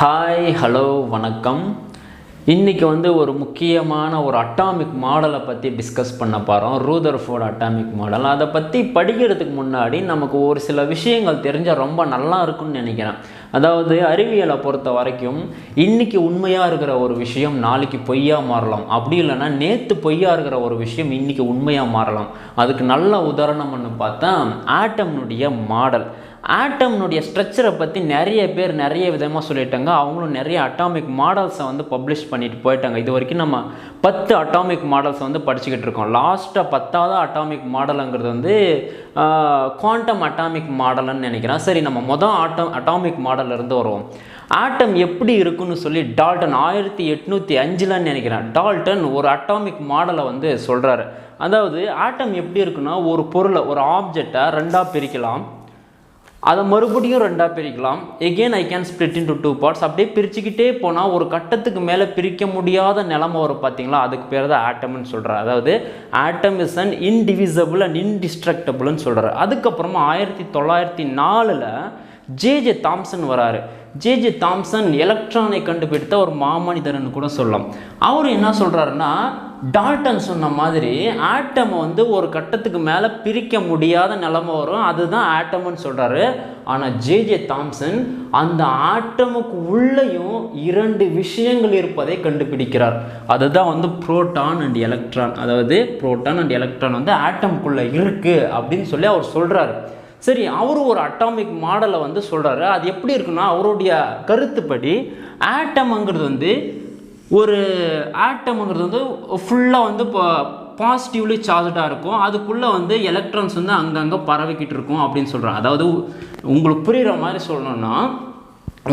Hi hello வணக்கம். இன்றைக்கி ஒரு முக்கியமான ஒரு அட்டாமிக் மாடலை பற்றி டிஸ்கஸ் பண்ண போகிறோம். Rutherford atomic model. அதை பற்றி படிக்கிறதுக்கு முன்னாடி நமக்கு ஒரு சில விஷயங்கள் தெரிஞ்சால் ரொம்ப நல்லா இருக்கும்னு நினைக்கிறேன். அதாவது அறிவியலை பொறுத்த வரைக்கும் இன்றைக்கி உண்மையாக இருக்கிற ஒரு விஷயம் நாளைக்கு பொய்யாக மாறலாம். அப்படி இல்லைன்னா நேற்று பொய்யாக இருக்கிற ஒரு விஷயம் இன்றைக்கி உண்மையாக மாறலாம். அதுக்கு நல்ல உதாரணம்னு பார்த்தா ஆட்டம்னுடைய மாடல். ஆட்டம்னுடைய ஸ்ட்ரக்சரை பற்றி நிறைய பேர் நிறைய விதமாக சொல்லிட்டாங்க. அவங்களும் நிறைய அட்டாமிக் மாடல்ஸை பப்ளிஷ் பண்ணிட்டு போயிட்டாங்க. இது வரைக்கும் நம்ம 10 அட்டாமிக் மாடல்ஸை படிச்சுக்கிட்டு இருக்கோம். லாஸ்ட்டாக 10வது அட்டாமிக் மாடலுங்கிறது குவாண்டம் அட்டாமிக் மாடல்னு நினைக்கிறேன். சரி, நம்ம அட்டாமிக் மாடல்ல இருந்து வருவோம். ஆட்டம் எப்படி இருக்குன்னு சொல்லி டால்டன் 1805 நினைக்கிறேன், டால்டன் ஒரு அட்டாமிக் மாடலை சொல்கிறாரு. அதாவது ஆட்டம் எப்படி இருக்குன்னா, ஒரு பொருளை ஒரு ஆப்ஜெக்டை ரெண்டாக பிரிக்கலாம், அதை மறுபடியும் ரெண்டாக பிரிக்கலாம். Again I can split into 2 parts. அப்படியே பிரிச்சுக்கிட்டே போனால் ஒரு கட்டத்துக்கு மேலே பிரிக்க முடியாத நிலைமை வரும் பார்த்தீங்களா, அதுக்கு பேர் தான் ஆட்டம்னு சொல்கிறார். அதாவது atom is an indivisible and இன்டிஸ்ட்ரக்டபிள்னு சொல்கிறார். அதுக்கப்புறமா 1904 ஜே தாம்சன் வராரு. ஜே தாம்சன் எலக்ட்ரானை கண்டுபிடித்த ஒரு மாமனிதர்னு கூட சொல்லலாம். அவர் என்ன சொல்கிறாருன்னா, டால்டன் சொன்ன மாதிரி ஆட்டமை ஒரு கட்டத்துக்கு மேலே பிரிக்க முடியாத நிலைமை வரும், அதுதான் ஆட்டம்னு சொல்கிறாரு. ஆனால் ஜே தாம்சன் அந்த ஆட்டமுக்கு உள்ளேயும் 2 விஷயங்கள் இருப்பதை கண்டுபிடிக்கிறார். அதுதான் புரோட்டான் அண்ட் எலக்ட்ரான். அதாவது புரோட்டான் அண்ட் எலக்ட்ரான் ஆட்டமுக்குள்ளே இருக்குது அப்படின்னு சொல்லி அவர் சொல்கிறாரு. சரி, அவர் ஒரு அட்டாமிக் மாடலை சொல்கிறாரு. அது எப்படி இருக்குன்னா, அவருடைய கருத்துப்படி ஆட்டம்ங்கிறது ஒரு ஆட்டம்ங்கிறது ஃபுல்லாக இப்போ பாசிட்டிவ்லி சார்ஜாக இருக்கும். அதுக்குள்ளே எலக்ட்ரான்ஸ் அங்கங்கே பரவிக்கிட்டு இருக்கும் அப்படின்னு சொல்கிறாங்க. அதாவது உங்களுக்கு புரிகிற மாதிரி சொல்லணும்னா,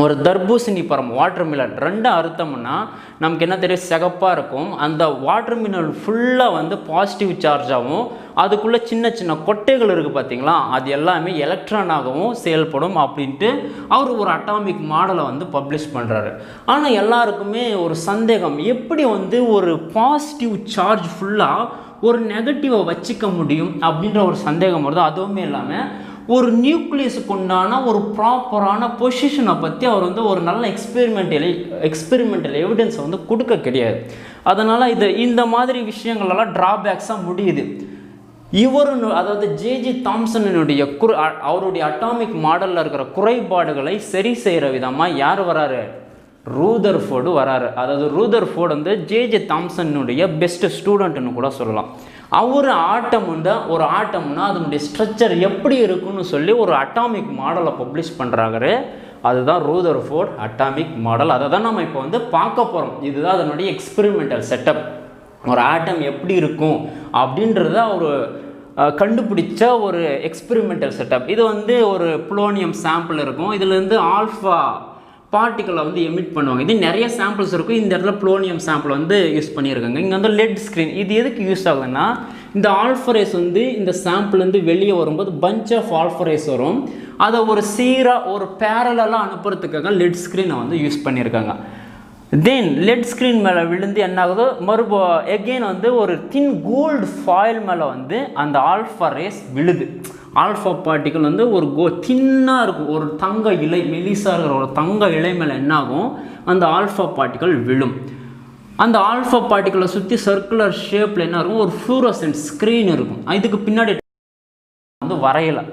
ஒரு தர்பூசணி பழம் வாட்டர்மிலன் 2 அறுத்தோம்னா நமக்கு என்ன தெரியும், சிகப்பாக இருக்கும். அந்த வாட்டர்மிலன் ஃபுல்லாக பாசிட்டிவ் சார்ஜாகவும் அதுக்குள்ளே சின்ன சின்ன கொட்டைகள் இருக்குது பார்த்தீங்களா, அது எல்லாமே எலக்ட்ரானாகவும் செயல்படும் அப்படின்ட்டு அவர் ஒரு அட்டாமிக் மாடலை பப்ளிஷ் பண்ணுறாரு. ஆனால் எல்லாருக்குமே ஒரு சந்தேகம், எப்படி ஒரு பாசிட்டிவ் சார்ஜ் ஃபுல்லாக ஒரு நெகட்டிவை வச்சுக்க முடியும் அப்படின்ற ஒரு சந்தேகம் வருது. அதுவுமே இல்லாமல் ஒரு நியூக்ளியஸுக்கு உண்டான ஒரு ப்ராப்பரான பொசிஷனை பற்றி அவர் ஒரு நல்ல எக்ஸ்பெரிமெண்டல் எவிடன்ஸை கொடுக்க கிடையாது. அதனால் இந்த மாதிரி விஷயங்களெல்லாம் ட்ராபேக்ஸாக முடியுது. அதாவது ஜே தாம்சனுடைய அவருடைய அட்டாமிக் மாடலில் இருக்கிற குறைபாடுகளை சரி செய்கிற விதமாக யார் வராரு, ரூதர்ஃபோர்டு வராரு. அதாவது ரூதர்ஃபோர்டு ஜே தாம்சனுடைய பெஸ்ட் ஸ்டூடெண்ட்னு கூட சொல்லலாம். அவர் ஒரு ஆட்டம்னா அதனுடைய ஸ்ட்ரக்சர் எப்படி இருக்குன்னு சொல்லி ஒரு அட்டாமிக் மாடலை பப்ளிஷ் பண்ணுறாரு. அதுதான் ரூதர்ஃபோர்ட் அட்டாமிக் மாடல். அதை தான் நம்ம இப்போ பார்க்க போகிறோம். இதுதான் அதனுடைய எக்ஸ்பெரிமெண்டல் செட்டப். ஒரு ஆட்டம் எப்படி இருக்கும் அப்படின்றத அவர் கண்டுபிடிச்ச ஒரு எக்ஸ்பெரிமெண்டல் செட்டப். இது ஒரு புளோனியம் சாம்பிள் இருக்கும். இதுலேருந்து ஆல்ஃபா பார்ட்டிகளை எமிட் பண்ணுவாங்க. இது நிறைய சாம்பிள்ஸ் இருக்கும். இந்த இடத்துல புளோனியம் சாம்பிள் யூஸ் பண்ணியிருக்காங்க. இங்கே லெட் ஸ்க்ரீன். இது எதுக்கு யூஸ் ஆகுதுன்னா, இந்த ஆல்ஃபரேஸ் இந்த சாம்பிள்லேருந்து வெளியே வரும்போது பஞ்ச் ஆஃப் ஆல்ஃபரேஸ் வரும். அதை ஒரு சீராக ஒரு பேரலாக அனுப்புறதுக்காக லெட் ஸ்க்ரீனை யூஸ் பண்ணியிருக்காங்க. தென் லெட் ஸ்க்ரீன் மேலே விழுந்து என்ன ஆகுதோ, எகெயின் ஒரு தின் கோல்டு ஃபாயில் மேலே அந்த ஆல்ஃபா ரேஸ் விழுது. ஆல்ஃபா பார்ட்டிக்கல் ஒரு தின்னாக இருக்கும், ஒரு தங்க இலை, மெலிசாக இருக்கிற ஒரு தங்க இலை மேலே என்ன ஆகும், அந்த ஆல்ஃபா பார்ட்டிக்கல் விழும். அந்த ஆல்ஃபா பார்ட்டிக்கலை சுற்றி சர்க்குலர் ஷேப்பில் என்ன இருக்கும், ஒரு ஃப்ளூரசன்ட் ஸ்க்ரீன் இருக்கும். இதுக்கு பின்னாடி வரையலை.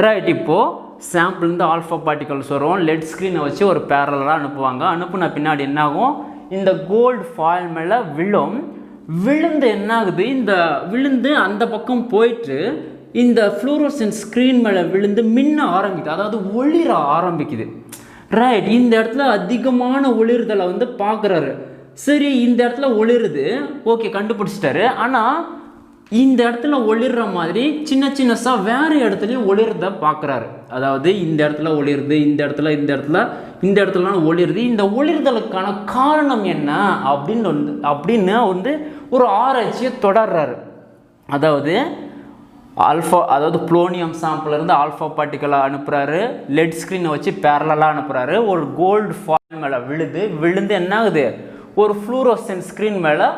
ரைட், இப்போது சாம்பிள்லேருந்து ஆல்ஃபா பார்ட்டிகல்ஸ் வரும். லெட் ஸ்க்ரீனை வச்சு ஒரு பேரலாக அனுப்புவாங்க. அனுப்புன பின்னாடி என்னாகும், இந்த கோல்டு ஃபாயில் மேலே விழுந்து என்ன ஆகுது, விழுந்து அந்த பக்கம் போயிட்டு இந்த ஃப்ளூரசன்ட் ஸ்க்ரீன் மேலே விழுந்து மின்ன ஆரம்பிக்குது. அதாவது ஒளிர ஆரம்பிக்குது. ரைட், இந்த இடத்துல அதிகமான ஒளிர்தலை பார்க்குறாரு. சரி, இந்த இடத்துல ஒளிருது, ஓகே, கண்டுபிடிச்சிட்டாரு. ஆனால் இந்த இடத்துல ஒளிர்ற மாதிரி சின்ன சின்னசாக வேறு இடத்துலையும் ஒளிர்றத பார்க்குறாரு. அதாவது இந்த இடத்துல ஒளிருது, இந்த இடத்துலலாம் ஒளிருது. இந்த ஒளிர்தலுக்கான காரணம் என்ன அப்படின்னு ஒரு ஆராய்ச்சியை தொடர்றாரு. அதாவது புளோனியம் சாம்பிள்லேருந்து ஆல்ஃபா பார்ட்டிக்கலை அனுப்புகிறாரு. லெட் ஸ்க்ரீனை வச்சு பேரலாக அனுப்புகிறாரு. ஒரு கோல்டு ஃபாயில் மேலே விழுந்து என்ன ஆகுது, ஒரு ஃப்ளூரோசன்ட் ஸ்க்ரீன் மேலே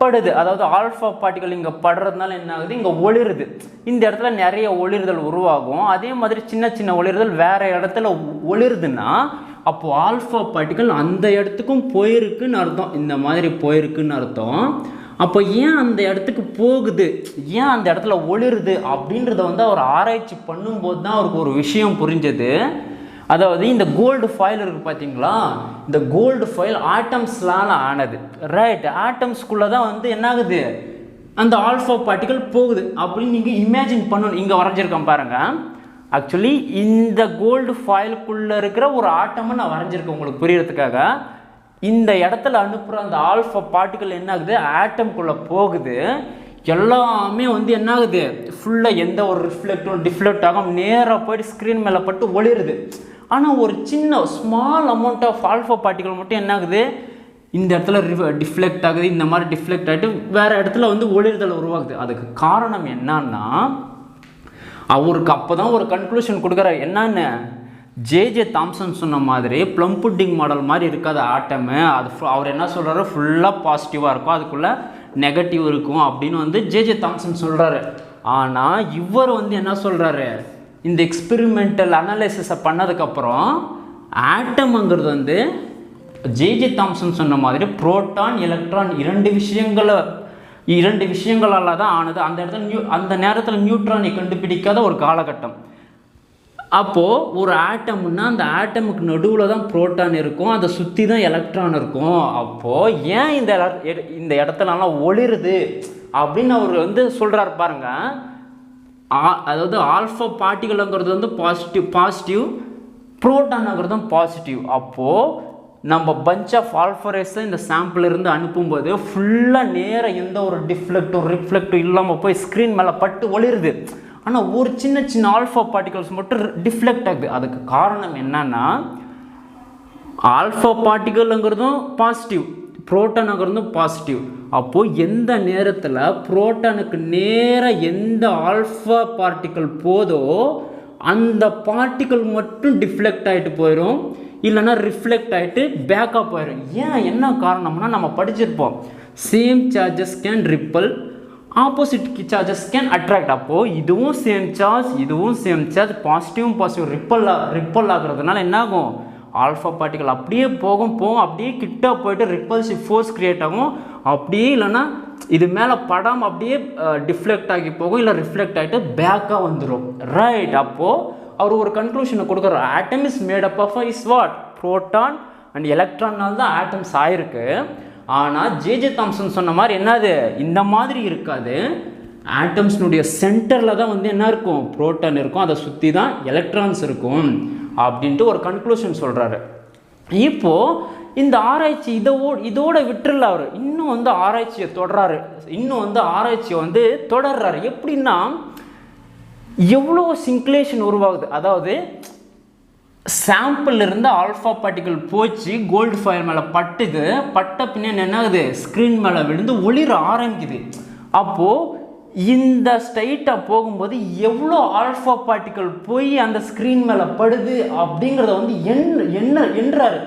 படுது. அதாவது ஆல்ஃபா பார்ட்டிகல் இங்கே படுறதுனால என்ன ஆகுது, இங்கே ஒளிருது. இந்த இடத்துல நிறைய ஒளிர்தல் உருவாகும். அதே மாதிரி சின்ன சின்ன ஒளிர்தல் வேறு இடத்துல ஒளிருதுன்னா அப்போது ஆல்ஃபா பார்ட்டிக்கல் அந்த இடத்துக்கும் போயிருக்குன்னு அர்த்தம், இந்த மாதிரி போயிருக்குன்னு அர்த்தம். அப்போ ஏன் அந்த இடத்துக்கு போகுது, ஏன் அந்த இடத்துல ஒளிருது அப்படின்றத வந்து அவர் ஆராய்ச்சி பண்ணும்போது தான் அவருக்கு ஒரு விஷயம் புரிஞ்சது. அதாவது இந்த கோல்டு ஃபாயில் இருக்குது பார்த்தீங்களா, இந்த கோல்டு ஃபாயில் ஆட்டம்ஸ்லால் ஆனது, ரைட்? ஆட்டம்ஸ்குள்ளே தான் வந்து என்ன ஆகுது, அந்த ஆல்ஃபா பார்ட்டிக்கல் போகுது அப்படின்னு நீங்கள் இமேஜின் பண்ணணும். இங்கே வரைஞ்சிருக்கேன் பாருங்கள். ஆக்சுவலி இந்த கோல்டு ஃபாயிலுக்குள்ளே இருக்கிற ஒரு ஆட்டமை நான் வரைஞ்சிருக்கேன் உங்களுக்கு புரியறதுக்காக. இந்த இடத்துல அனுப்புகிற அந்த ஆல்ஃபா பார்ட்டிக்கல் என்ன ஆகுது, ஆட்டம்குள்ளே போகுது. எல்லாமே வந்து என்ன ஆகுது, ஃபுல்லாக எந்த ஒரு ரிஃப்ளெக்டும் டிஃப்ளெக்ட் ஆகும், நேராக போய்ட்டு ஸ்க்ரீன் மேலே பட்டு ஒளிருது. ஆனால் ஒரு சின்ன small amount of alpha particle மட்டும் என்ன ஆகுது, இந்த இடத்துல டிஃப்ளெக்ட் ஆகுது, இந்த மாதிரி டிஃப்ளெக்ட் ஆகிட்டு வேறு இடத்துல வந்து ஒளிர்தல் உருவாகுது. அதுக்கு காரணம் என்னன்னா, அவருக்கு அப்போ தான் ஒரு கன்க்ளூஷன் கொடுக்குறாரு. என்னன்னு, ஜே தாம்சன் சொன்ன மாதிரி ப்ளம் புட்டிங் மாடல் மாதிரி இருக்காது ஆட்டமு, அது அவர் என்ன சொல்கிறாரு, ஃபுல்லாக பாசிட்டிவாக இருக்கும், அதுக்குள்ளே நெகட்டிவ் இருக்கும் அப்படின்னு வந்து ஜே தாம்சன் சொல்கிறாரு. ஆனால் இவர் வந்து என்ன சொல்கிறாரு, இந்த எக்ஸ்பெரிமெண்டல் அனலைசிஸை பண்ணதுக்கப்புறம் ஆட்டம்ங்கிறது வந்து ஜே தாம்சன் சொன்ன மாதிரி புரோட்டான் எலக்ட்ரான் இரண்டு விஷயங்களால் தான் ஆனது. அந்த இடத்துல அந்த நேரத்தில் நியூட்ரானை கண்டுபிடிக்காத ஒரு காலகட்டம். அப்போது ஒரு ஆட்டம்னா அந்த ஆட்டமுக்கு நடுவில் தான் புரோட்டான் இருக்கும், அதை சுற்றி தான் எலக்ட்ரான் இருக்கும். அப்போது ஏன் இந்த இடத்துலலாம் ஒளிருது அப்படின்னு அவர் வந்து சொல்கிறார் பாருங்க. அதாவது ஆல்ஃபா பார்ட்டிகலுங்கிறது வந்து பாசிட்டிவ், புரோட்டானுங்கிறதும் பாசிட்டிவ். அப்போது நம்ம பஞ்ச் ஆஃப் ஆல்ஃபா ரேஸை இந்த சாம்பிள் இருந்து அனுப்பும்போது ஃபுல்லாக நேராக எந்த ஒரு டிஃப்ளெக்டும் ரிஃப்ளெக்டும் இல்லாமல் போய் ஸ்க்ரீன் மேலே பட்டு ஒளிருது. ஆனால் ஒரு சின்ன சின்ன ஆல்ஃபா பார்ட்டிகல்ஸ் மட்டும் டிஃப்ளெக்ட் ஆகுது. அதுக்கு காரணம் என்னன்னா, ஆல்ஃபா பார்ட்டிகலுங்கிறதும் பாசிட்டிவ், புரோட்டானுங்கிறதும் பாசிட்டிவ். அப்போது எந்த நேரத்தில் புரோட்டானுக்கு நேராக எந்த ஆல்ஃபா பார்ட்டிக்கல் போதோ அந்த பார்ட்டிக்கல் மட்டும் டிஃப்ளெக்ட் ஆகிட்டு போயிடும், இல்லைன்னா ரிஃப்ளெக்ட் ஆகிட்டு பேக்கப் ஆயிடும். ஏன் என்ன காரணம்னா, நம்ம படிச்சிருப்போம், same charges can ripple, opposite charges can attract. அப்போது இதுவும் சேம் சார்ஜ், இதுவும் சேம் சார்ஜ், பாசிட்டிவ் ரிப்பல் ஆகுறதுனால என்ன ஆகும், ஆல்ஃபா பார்ட்டிகல் அப்படியே போகும் அப்படியே கிட்ட போயிட்டு ரிப்பல்சிவ் ஃபோர்ஸ் கிரியேட் ஆகும். அப்படியே இல்லைன்னா இது மேலே படாமல் அப்படியே டிஃப்ளெக்ட் ஆகி போகும், இல்லை ரிஃப்ளெக்ட் ஆகிட்டு பேக்காக வந்துடும், ரைட்? அப்போது அவர் ஒரு கன்க்ளூஷனை கொடுக்குறாரு. Atom is made up of is what, proton and எலக்ட்ரானால் தான் ஆட்டம்ஸ் ஆயிருக்கு. ஆனால் ஜே தாம்சன் சொன்ன மாதிரி என்னது, இந்த மாதிரி இருக்காது. ஆட்டம்ஸ்னுடைய சென்டரில் தான் வந்து என்ன இருக்கும், புரோட்டான் இருக்கும், அதை சுற்றி தான் எலக்ட்ரான்ஸ் இருக்கும் அப்படின்ட்டு ஒரு கன்க்ளூஷன் சொல்கிறாரு. இப்போது இந்த ஆராய்ச்சி இதோட விட்டுறல, அவர் இன்னும் வந்து ஆராய்ச்சியை தொடர்றாரு. எப்படின்னா, எவ்வளோ சிங்க்லேஷன் உருவாகுது. அதாவது சாம்பிள் இருந்து ஆல்ஃபா பார்ட்டிகல் போச்சு, கோல்டு ஃபாயில் மேலே பட்ட பின்னாடி என்ன ஆகுது, ஸ்க்ரீன் மேலே விழுந்து ஒளிர ஆரம்பிக்குது. அப்போது இந்த ஸ்ட்ரைட்டாக போகும்போது எவ்வளோ ஆல்ஃபா பார்ட்டிக்கல் போய் அந்த ஸ்க்ரீன் மேலே படுது அப்படிங்கிறத வந்து எண்ணுறாரு.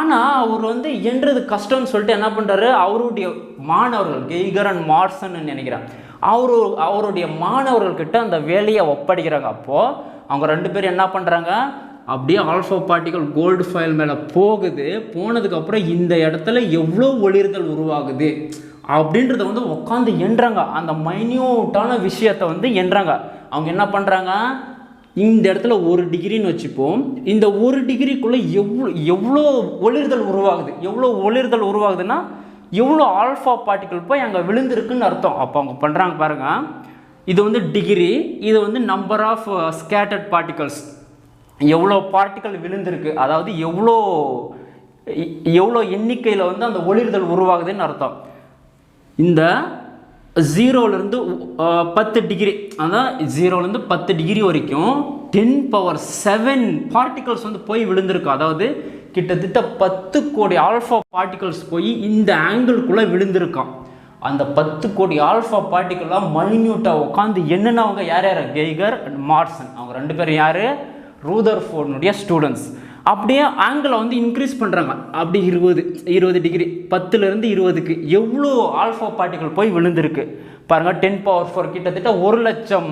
ஆனால் அவர் வந்து எண்ணுறது கஷ்டம்னு சொல்லிட்டு என்ன பண்ணுறாரு, அவருடைய மாணவர்கள் கெய்கர் அண்ட் மார்சன் நினைக்கிறேன், அவருடைய மாணவர்கள்கிட்ட அந்த வேலையை ஒப்படைக்கிறாங்க. அப்போது அவங்க 2 பேரும் என்ன பண்ணுறாங்க, அப்படியே ஆல்ஃபா பார்ட்டிகல் கோல்டு ஃபாயில் மேலே போனதுக்கப்புறம் இந்த இடத்துல எவ்வளோ ஒளிர்தல் உருவாகுது அப்படின்றத வந்து உட்காந்து எண்ணுறாங்க. அந்த மைன்யூட்டான விஷயத்தை வந்து எண்ணுறாங்க. அவங்க என்ன பண்ணுறாங்க, இந்த இடத்துல 1 டிகிரின்னு வச்சுப்போம், இந்த 1 டிகிரிக்குள்ளே எவ்வளோ ஒளிர்தல் உருவாகுதுன்னா எவ்வளோ ஆல்ஃபா பார்ட்டிகல் போய் அங்கே விழுந்திருக்குன்னு அர்த்தம். அப்போ அவங்க பண்ணுறாங்க பாருங்கள், இது வந்து டிகிரி, இது வந்து நம்பர் ஆஃப் ஸ்கேட்டர்ட் பார்ட்டிகல்ஸ், எவ்வளோ பார்ட்டிக்கல் விழுந்திருக்கு, அதாவது எவ்வளோ எண்ணிக்கையில் வந்து அந்த ஒளிர்தல் உருவாகுதுன்னு அர்த்தம். இந்த 0லேருந்து 10 டிகிரி, அதான் 0லேருந்து 10 டிகிரி வரைக்கும் 10⁻7 பார்ட்டிகல்ஸ் வந்து போய் விழுந்திருக்கு. அதாவது கிட்டத்தட்ட 10 கோடி ஆல்ஃபா பார்ட்டிகல்ஸ் போய் இந்த ஆங்கிள்குள்ளே விழுந்திருக்கான். அந்த 10 கோடி ஆல்ஃபா பார்ட்டிகல்லாம் மைன்யூட்டாக உட்காந்து என்னென்னவங்க யார் கெய்கர் அண்ட் மார்சன், அவங்க 2 பேரும் யார், ரூதர்ஃபோர்டுடைய ஸ்டூடெண்ட்ஸ். அப்படியே ஆங்கிளை வந்து இன்க்ரீஸ் பண்ணுறாங்க. அப்படி 20 டிகிரி 10லேருந்து 20க்கு எவ்வளோ ஆல்ஃபா பார்ட்டிகல் போய் விழுந்திருக்கு பாருங்கள். 10⁻4 கிட்டத்தட்ட 1 லட்சம்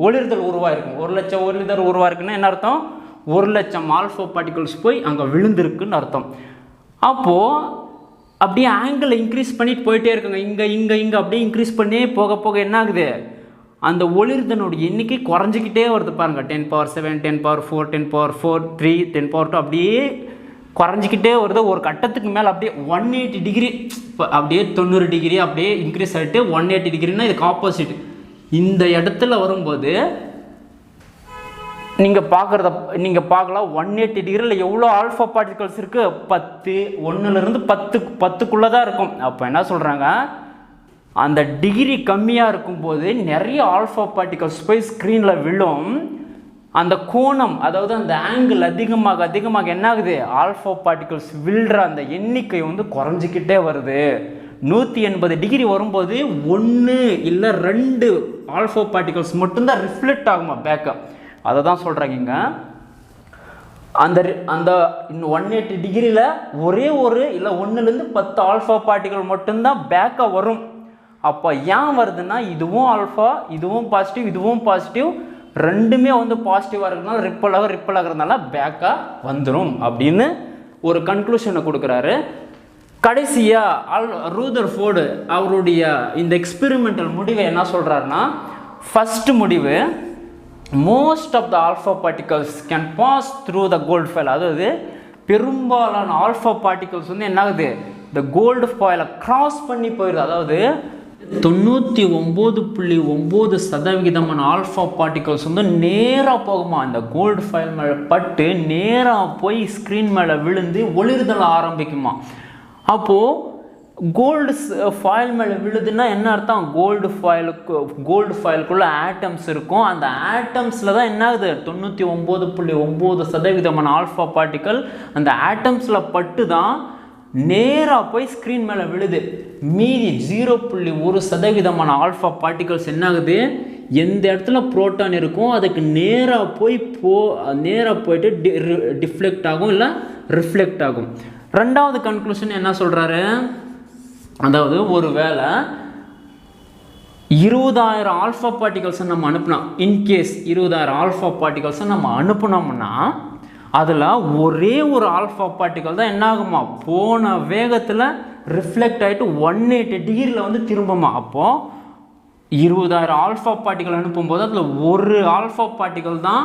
ஒளிர்தல் உருவாயிருக்கும். 1 லட்சம் ஒளிர்தல் உருவாயிருக்குன்னா என்ன அர்த்தம், 1,00,000 ஆல்ஃபா பார்ட்டிகல்ஸ் போய் அங்கே விழுந்திருக்குன்னு அர்த்தம். அப்போது அப்படியே ஆங்கிள் இன்க்ரீஸ் பண்ணிட்டு போயிட்டே இருக்குங்க. இங்கே அப்படியே இன்க்ரீஸ் பண்ணி போக போக என்ன ஆகுது, அந்த ஒளிர்தனோட எண்ணிக்கை குறைஞ்சிக்கிட்டே வருது பாருங்கள். 10⁻7, 10⁻4, 10⁻4, 3, 10⁻2 அப்படியே குறைஞ்சிக்கிட்டே வருது. ஒரு கட்டத்துக்கு மேலே அப்படியே 180 டிகிரி, அப்படியே 90 டிகிரி அப்படியே இன்க்ரீஸ் ஆகிட்டு 180 டிகிரினா இதுக்கு ஆப்போசிட். இந்த இடத்துல வரும்போது நீங்கள் பார்க்கலாம் 180 டிகிரியில் எவ்வளோ ஆல்ஃபா பார்ட்டிகல்ஸ் இருக்குது, 10, 1லேருந்து 10க்குள்ளே தான் இருக்கும். அப்போ என்ன சொல்கிறாங்க, அந்த டிகிரி கம்மியாக இருக்கும்போது நிறைய ஆல்ஃபா பார்ட்டிகல்ஸ் போய் ஸ்க்ரீனில் விழும். அந்த கோணம், அதாவது அந்த ஆங்கிள் அதிகமாக என்ன ஆகுது, ஆல்ஃபா பார்ட்டிகல்ஸ் விழுற அந்த எண்ணிக்கை வந்து குறைஞ்சிக்கிட்டே வருது. 180 டிகிரி வரும்போது 1 இல்லை 2 ஆல்ஃபா பார்ட்டிகல்ஸ் மட்டும்தான் ரிஃப்ளெக்ட் ஆகுமா பேக்கப். அதை தான் சொல்கிறாங்க இங்கே. அந்த 180 டிகிரியில் ஒரே ஒரு இல்லை 1லேருந்து 10 ஆல்ஃபா பார்ட்டிகல் மட்டும்தான் பேக்காக வரும். அப்போ ஏன் வருதுன்னா, இதுவும் ஆல்ஃபா, இதுவும் பாசிட்டிவ், இதுவும் பாசிட்டிவ், ரெண்டுமே வந்து பாசிட்டிவாக இருக்கிறதுனால ரிப்பல் ஆகிறதுனால பேக்காக வந்துடும் அப்படின்னு ஒரு கன்க்ளூஷனை கொடுக்குறாரு. கடைசியாக ரூதர்ஃபோர்டு அவருடைய இந்த எக்ஸ்பெரிமெண்டல் முடிவை என்ன சொல்கிறாருன்னா, ஃபஸ்ட்டு முடிவு, most of the alpha particles can pass through the gold foil. அதாவது பெரும்பாலான ஆல்ஃபா பார்ட்டிகல்ஸ் வந்து என்ன ஆகுது, இந்த கோல்டு ஃபாயிலை கிராஸ் பண்ணி போயிடுது. அதாவது 99.9% ஆல்ஃபா பார்ட்டிகல்ஸ் வந்து நேராக போகுமா, அந்த கோல்டு ஃபாயில் மேலே பட்டு நேராக போய் ஸ்க்ரீன் மேலே விழுந்து ஒளிர்தல் ஆரம்பிக்குமா. அப்போது கோல்டு ஃபாயில் மேலே விழுதுன்னா என்ன அர்த்தம், கோல்டு ஃபாயிலுக்குள்ளே ஆட்டம்ஸ் இருக்கும். அந்த ஆட்டம்ஸில் தான் என்ன ஆகுது, 99.9% ஆல்ஃபா பார்ட்டிக்கல் அந்த ஆட்டம்ஸில் பட்டு தான் நேராக போய் ஸ்க்ரீன் மேலே விழுது. மீதி 0.1% ஆல்ஃபா பார்ட்டிகல்ஸ் என்ன ஆகுது, எந்த இடத்துல புரோட்டான் இருக்கும் அதுக்கு நேராக போயிட்டு டிஃப்ளெக்ட் ஆகும் இல்லை ரிஃப்ளெக்ட் ஆகும். ரெண்டாவது கன்க்ளூஷன் என்ன சொல்கிறாரு, அதாவது ஒரு வேளை 20,000 ஆல்ஃபா பார்ட்டிகல்ஸை நம்ம அனுப்பினோம், இன்கேஸ் 20,000 ஆல்ஃபா பார்ட்டிகல்ஸை நம்ம அனுப்புனோம்னா அதில் ஒரே ஒரு ஆல்ஃபா பார்ட்டிகல் தான் என்ன ஆகுமா, போன வேகத்தில் ரிஃப்ளெக்ட் ஆகிட்டு 180 டிகிரியில் வந்து திரும்புமா. அப்போது 20,000 ஆல்ஃபா பார்ட்டிகல் அனுப்பும்போது அதில் ஒரு ஆல்ஃபா பார்ட்டிகல் தான்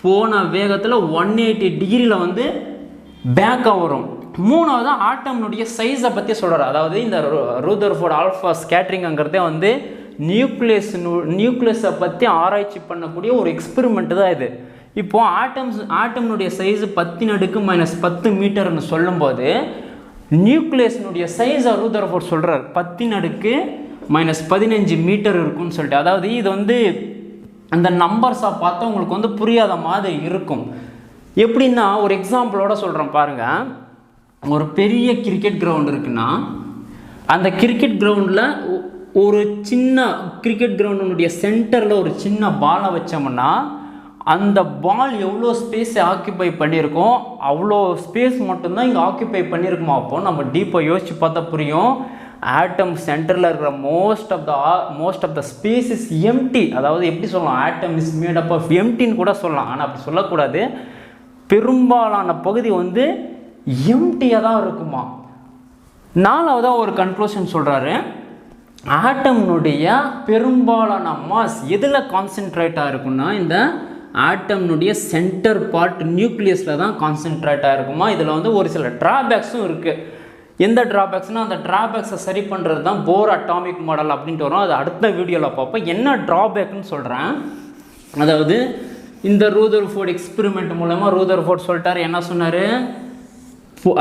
போன வேகத்தில் 180 டிகிரியில் வந்து பேக்காக வரும். மூணாவது ஆட்டம்னுடைய சைஸை பற்றி சொல்கிறார். அதாவது இந்த ரூதர்ஃபோர்ட் ஆல்ஃபா ஸ்கேட்ரிங்கிறதே வந்து நியூக்ளியஸை பற்றி ஆராய்ச்சி பண்ணக்கூடிய ஒரு எக்ஸ்பெரிமெண்ட் தான் இது. இப்போது ஆட்டம்னுடைய சைஸு 10⁻10 மீட்டர்னு சொல்லும்போது நியூக்ளியஸ்னுடைய சைஸை ரூதர்ஃபோர்ட் சொல்கிறார் 10⁻15 மீட்டர் இருக்குன்னு சொல்லிட்டு. அதாவது இது வந்து அந்த நம்பர்ஸாக பார்த்தா உங்களுக்கு வந்து புரியாத மாதிரி இருக்கும். எப்படின்னா ஒரு எக்ஸாம்பிளோட சொல்கிறேன் பாருங்கள். ஒரு பெரிய கிரிக்கெட் கிரவுண்ட் இருக்குன்னா அந்த கிரிக்கெட் கிரவுண்டில் ஒரு சின்ன கிரிக்கெட் கிரவுண்டினுடைய சென்டரில் ஒரு சின்ன பாலை வச்சோம்னா அந்த பால் எவ்வளோ ஸ்பேஸை ஆக்கியபை பண்ணியிருக்கோம் அவ்வளோ ஸ்பேஸ் மட்டும்தான் இங்கே ஆக்கியபை பண்ணியிருக்குமா. அப்போது நம்ம டீப்பாக யோசித்து பார்த்தா புரியும். ஆட்டம் சென்டரில் இருக்கிற most of the space is empty. அதாவது எப்படி சொல்லலாம், atom is made up of எம்டின்னு கூட சொல்லலாம். ஆனால் அப்படி சொல்லக்கூடாது. பெரும்பாலான பகுதி வந்து எம்டியாக தான் இருக்குமா. நாலாவதாக ஒரு கன்க்ளூஷன் சொல்கிறாரு, ஆட்டம்னுடைய பெரும்பாலான மாஸ் எதில் கான்சென்ட்ரேட்டாக இருக்குன்னா இந்த ஆட்டம்னுடைய சென்டர் பார்ட் நியூக்ளியஸில் தான் கான்சென்ட்ரேட்டாக இருக்குமா. இதில் வந்து ஒரு சில ட்ராபேக்ஸும் இருக்குது. எந்த ட்ராபேக்ஸ்னால் அந்த ட்ராபேக்ஸை சரி பண்ணுறது தான் போர் அட்டாமிக் மாடல் அப்படின்ட்டு வரும். அது அடுத்த வீடியோவில் பார்ப்போம். என்ன ட்ராபேக்னு சொல்கிறேன். அதாவது இந்த ரூதர்ஃபோர்ட் எக்ஸ்பெரிமெண்ட் மூலமாக ரூதர்ஃபோர்ட் சொல்லிட்டார். என்ன சொன்னார்,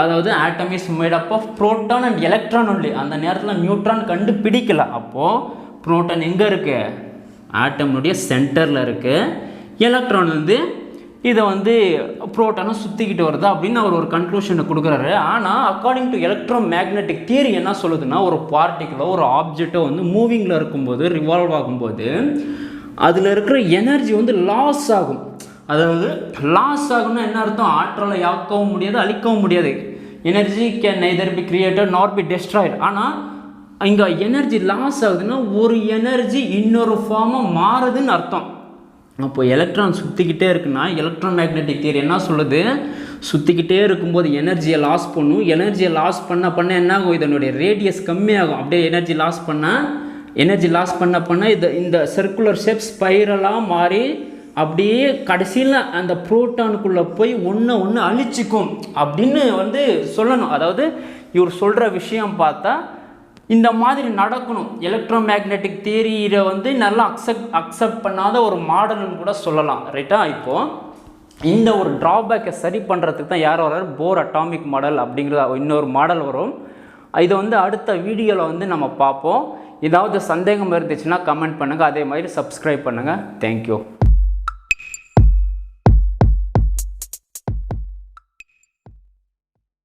அதாவது atom is made up of proton and electron only. அந்த நேரத்தில் நியூட்ரான் கண்டுபிடிக்கல. அப்போது புரோட்டான் எங்கே இருக்குது, ஆட்டம்னுடைய சென்டரில் இருக்குது. எலக்ட்ரான் வந்து இதை வந்து புரோட்டானை சுற்றிக்கிட்டு வருது அப்படின்னு அவர் ஒரு கன்க்ளூஷனை கொடுக்குறாரு. ஆனால் according to electro magnetic theory என்ன சொல்லுதுன்னா, ஒரு பார்ட்டிகளோ ஒரு ஆப்ஜெக்டோ வந்து மூவிங்கில் இருக்கும்போது ரிவால்வ் ஆகும்போது அதில் இருக்கிற எனர்ஜி வந்து லாஸ் ஆகும். அதாவது லாஸ் ஆகும்னா என்ன அர்த்தம், ஆற்றலை யாக்கவும் முடியாது அழிக்கவும் முடியாது. Energy can neither be created நார் பி டெஸ்ட்ராய்டு. ஆனால் இங்கே எனர்ஜி லாஸ் ஆகுதுன்னா ஒரு எனர்ஜி இன்னொரு ஃபார்மாக மாறுதுன்னு அர்த்தம். அப்போ எலக்ட்ரான் சுற்றிக்கிட்டே இருக்குன்னா எலக்ட்ரோ மேக்னெட்டிக் தியரி என்ன சொல்லுது, சுற்றிக்கிட்டே இருக்கும்போது எனர்ஜியை லாஸ் பண்ணும். எனர்ஜியை லாஸ் பண்ண என்ன ஆகும், இதனுடைய ரேடியஸ் கம்மியாகும். அப்படியே எனர்ஜி லாஸ் பண்ண இந்த சர்க்குலர் ஷேப் ஸ்பைரலாக மாறி அப்படியே கடைசியில் அந்த புரோட்டானுக்குள்ளே போய் ஒன்று அழிச்சிக்கும் அப்படின்னு வந்து சொல்லணும். அதாவது இவர் சொல்கிற விஷயம் பார்த்தா இந்த மாதிரி நடக்கணும். எலக்ட்ரோ மேக்னெட்டிக் தியரியை வந்து நல்லா அக்செப்ட் பண்ணாத ஒரு மாடல்னு கூட சொல்லலாம். ரைட்டா? இப்போது இந்த ஒரு ட்ராபேக்கை சரி பண்ணுறதுக்கு தான் யார் வர்றாரு, போர் அட்டாமிக் மாடல் அப்படிங்கிற இன்னொரு மாடல் வரும். இதை வந்து அடுத்த வீடியோவில் வந்து நம்ம பார்ப்போம். ஏதாவது சந்தேகம் இருந்துச்சுன்னா கமெண்ட் பண்ணுங்கள். அதே மாதிரி சப்ஸ்கிரைப் பண்ணுங்கள். தேங்க்யூ.